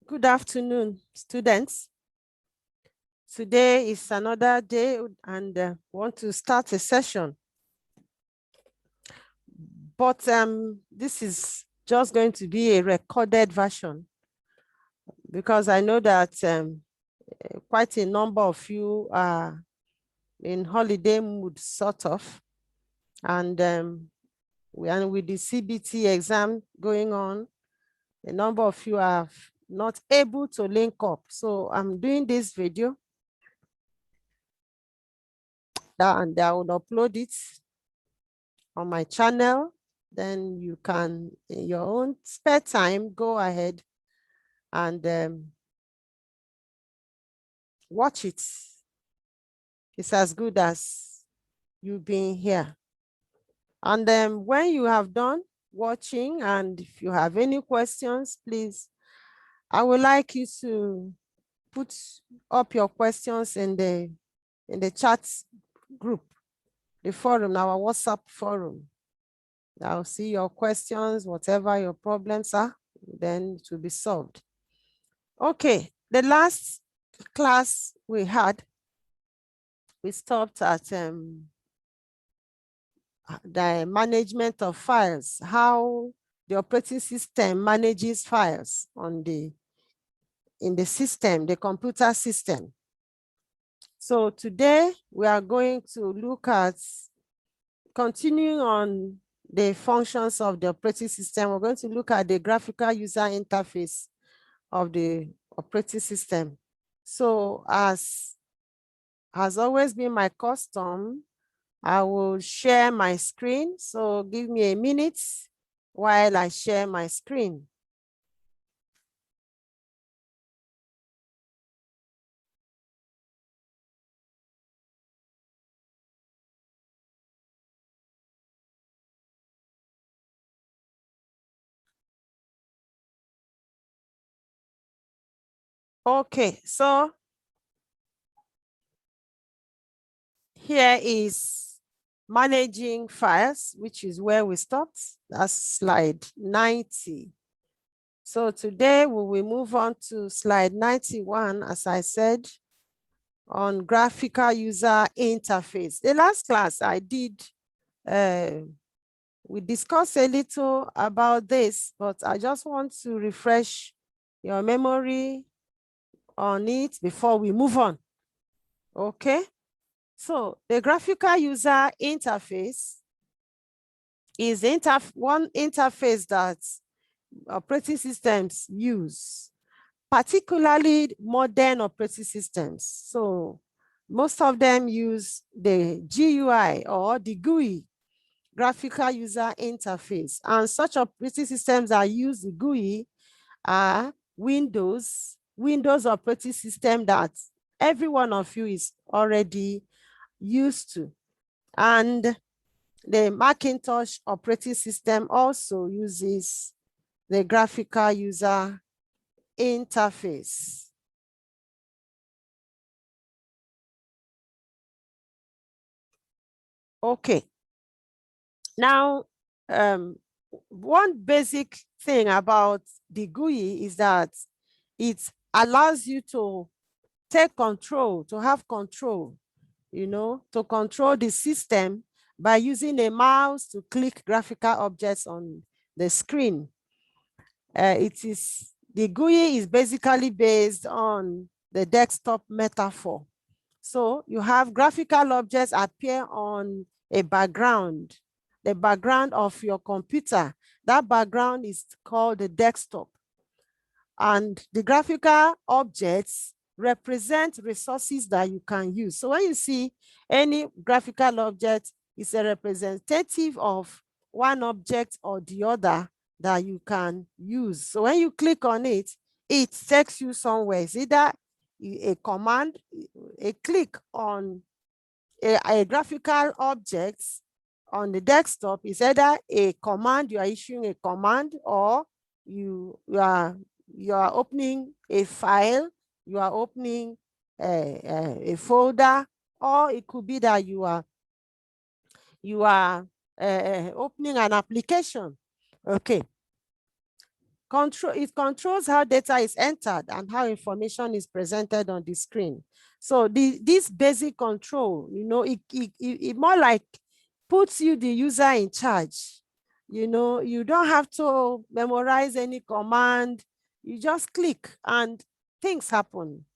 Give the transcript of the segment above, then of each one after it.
Good afternoon, students. Today is another day and want to start a session. But this is just going to be a recorded version because I know that quite a number of you are in holiday mood, sort of. And with the CBT exam going on, a number of you are not able to link up. So I'm doing this video and I will upload it on my channel. Then you can, in your own spare time, go ahead and watch it. It's as good as you being here. And then when you have done watching, and if you have any questions, please, I would like you to put up your questions in the chat group, the forum, our WhatsApp forum. I'll see your questions, whatever your problems are, then it will be solved. Okay, the last class we had, we stopped at the management of files, how the operating system manages files in the system, the computer system. So today we are going to look at continuing on the functions of the operating system. We're going to look at the graphical user interface of the operating system. So as has always been my custom, I will share my screen. So give me a minute while I share my screen. Okay, so here is managing files, which is where we stopped. That's slide 90. So today we will move on to slide 91, as I said, on graphical user interface. The last class I did, we discussed a little about this, but I just want to refresh your memory on it before we move on. Okay, so the graphical user interface is one interface that operating systems use, particularly modern operating systems. So most of them use the GUI or the GUI, graphical user interface. And such operating systems that use the GUI are Windows operating system that every one of you is already used to. And the Macintosh operating system also uses the graphical user interface. Okay. Now, one basic thing about the GUI is that it allows you to take control, to have control, to control the system by using a mouse to click graphical objects on the screen. The GUI is basically based on the desktop metaphor. So you have graphical objects appear on a background, the background of your computer. That background is called the desktop. And the graphical objects represent resources that you can use. So when you see any graphical object, it's a representative of one object or the other that you can use. So when you click on it, it takes you somewhere. It's either a command, a click on a graphical object on the desktop is either a command, you are issuing a command, or you are opening a file, you are opening a folder, or it could be that you are opening an application. Okay. It controls how data is entered and how information is presented on the screen. So this basic control, it more like puts you, the user, in charge. You don't have to memorize any command. You just click and things happen.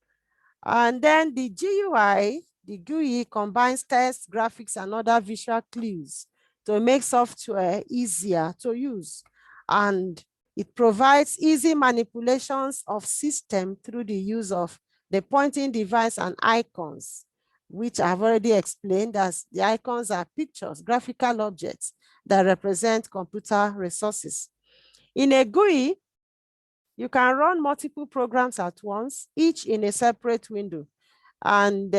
And then the GUI combines text, graphics, and other visual clues to make software easier to use. And it provides easy manipulations of system through the use of the pointing device and icons, which I've already explained, as the icons are pictures, graphical objects that represent computer resources. In a GUI, you can run multiple programs at once, each in a separate window. And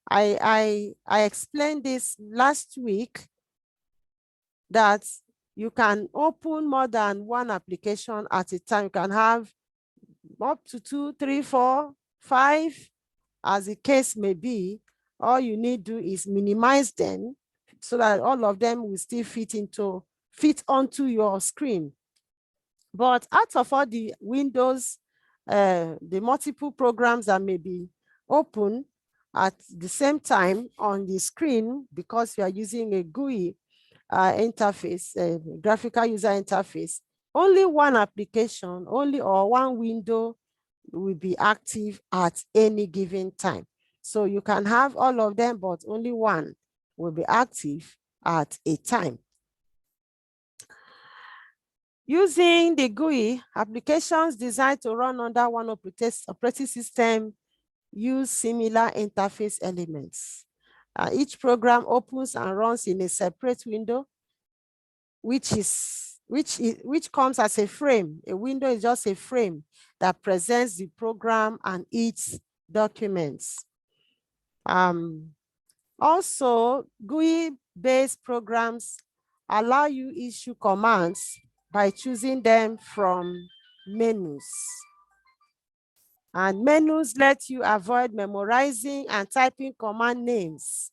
I explained this last week, that you can open more than one application at a time. You can have up to 2, 3, 4, 5, as the case may be. All you need to do is minimize them so that all of them will still fit onto your screen. But out of all the windows, the multiple programs that may be open at the same time on the screen, because you are using a GUI interface, a graphical user interface, only one application, or one window will be active at any given time. So you can have all of them, but only one will be active at a time. Using the GUI, applications designed to run under one operating system use similar interface elements. Each program opens and runs in a separate window, which comes as a frame. A window is just a frame that presents the program and its documents. Also, GUI-based programs allow you issue commands by choosing them from menus. And menus let you avoid memorizing and typing command names.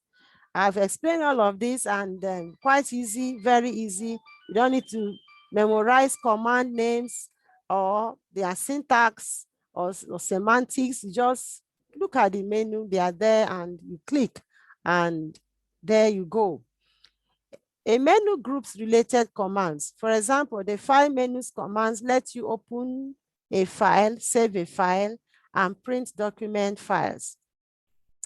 I've explained all of this, and quite easy, very easy. You don't need to memorize command names or their syntax or semantics. You just look at the menu, they are there, and you click, and there you go. A menu groups related commands. For example, the file menus commands let you open a file, save a file, and print document files.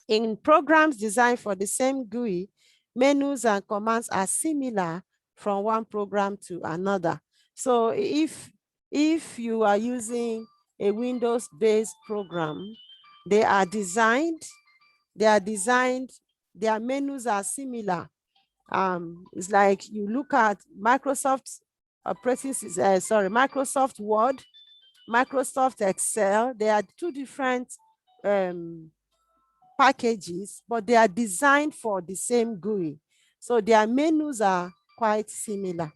In programs designed for the same GUI, menus and commands are similar from one program to another. So if you are using a Windows-based program, their menus are similar. It's like you look at Microsoft Microsoft Word, Microsoft Excel. They are two different packages, but they are designed for the same GUI. So their menus are quite similar.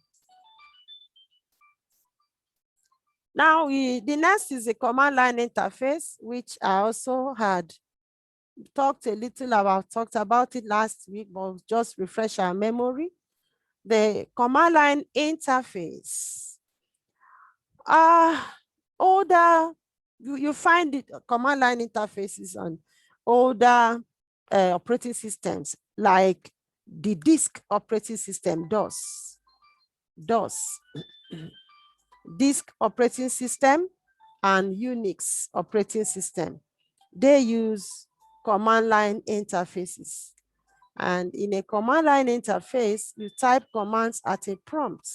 Now, the next is a command line interface, which I also had talked about it last week, but just refresh our memory. The command line interface. You find the command line interfaces on older operating systems, like the disk operating system, DOS, disk operating system, and Unix operating system. They use command line interfaces. And in a command line interface, you type commands at a prompt.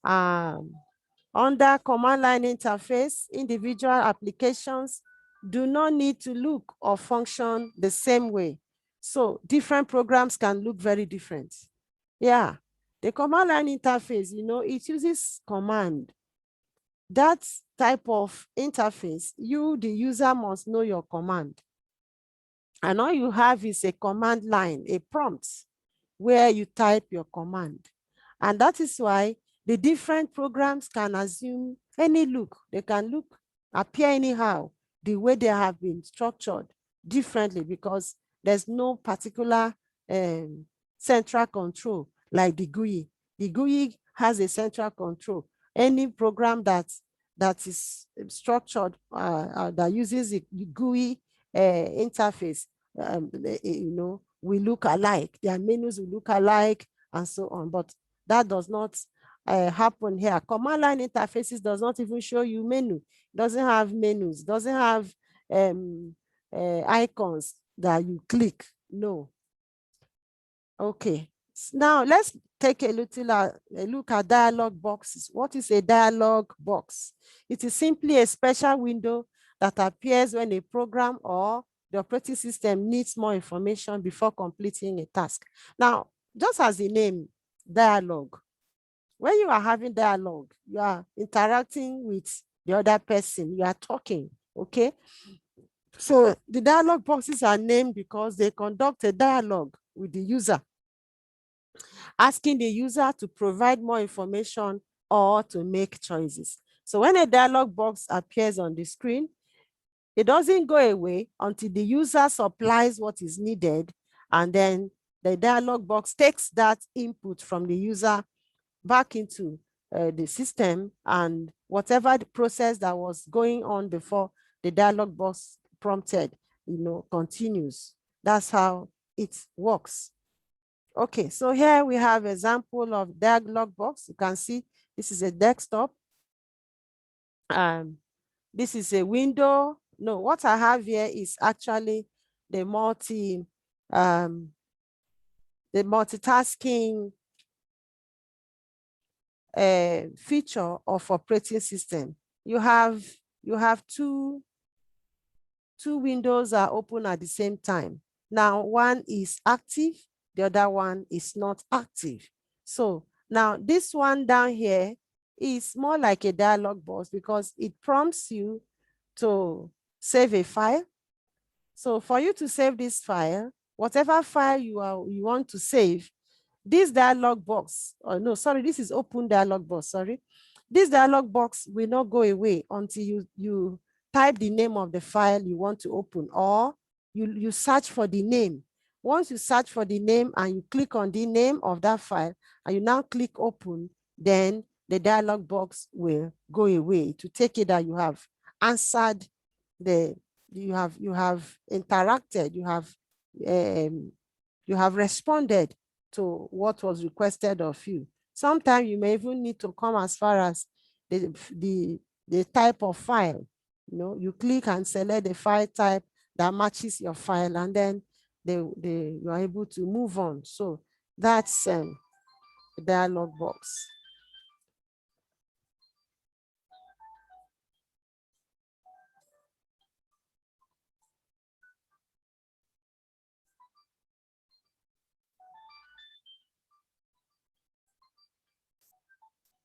Under command line interface, individual applications do not need to look or function the same way. So different programs can look very different. Yeah, the command line interface, it uses command. That type of interface, the user must know your command. And all you have is a command line, a prompt, where you type your command. And that is why the different programs can assume any look. They can appear anyhow, the way they have been structured differently, because there's no particular central control like the GUI. The GUI has a central control. Any program that that is structured, that uses the GUI interface, will look alike. Their menus will look alike and so on, but that does not happen here. Command line interfaces does not even show you menu. Doesn't have menus, doesn't have icons that you click. No. Okay. Now let's take a look at dialog boxes. What is a dialog box? It is simply a special window that appears when a program or the operating system needs more information before completing a task. Now, just as the name, dialogue, when you are having dialogue, you are interacting with the other person, you are talking, okay? So the dialog boxes are named because they conduct a dialogue with the user, asking the user to provide more information or to make choices. So when a dialog box appears on the screen, it doesn't go away until the user supplies what is needed, and then the dialog box takes that input from the user back into the system, and whatever the process that was going on before the dialog box prompted, continues. That's how it works. Okay, so here we have example of dialog box. You can see this is a desktop. This is a window. No, what I have here is actually the multitasking feature of operating system. You have two windows are open at the same time. Now one is active, the other one is not active. So now this one down here is more like a dialog box because it prompts you to save a file. So for you to save this file, whatever file you want to save, this dialog box, this is open dialog box, sorry. This dialog box will not go away until you type the name of the file you want to open, or you search for the name. Once you search for the name and you click on the name of that file and you now click open, then the dialog box will go away to take it that you have answered you have interacted, you have responded to what was requested of you. Sometimes you may even need to come as far as the type of file. You click and select the file type that matches your file, and then you are able to move on. So that's the dialog box.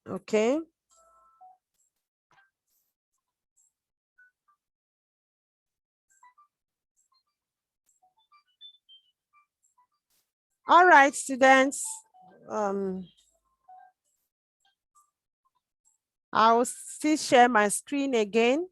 Okay. All right, students. I will still share my screen again.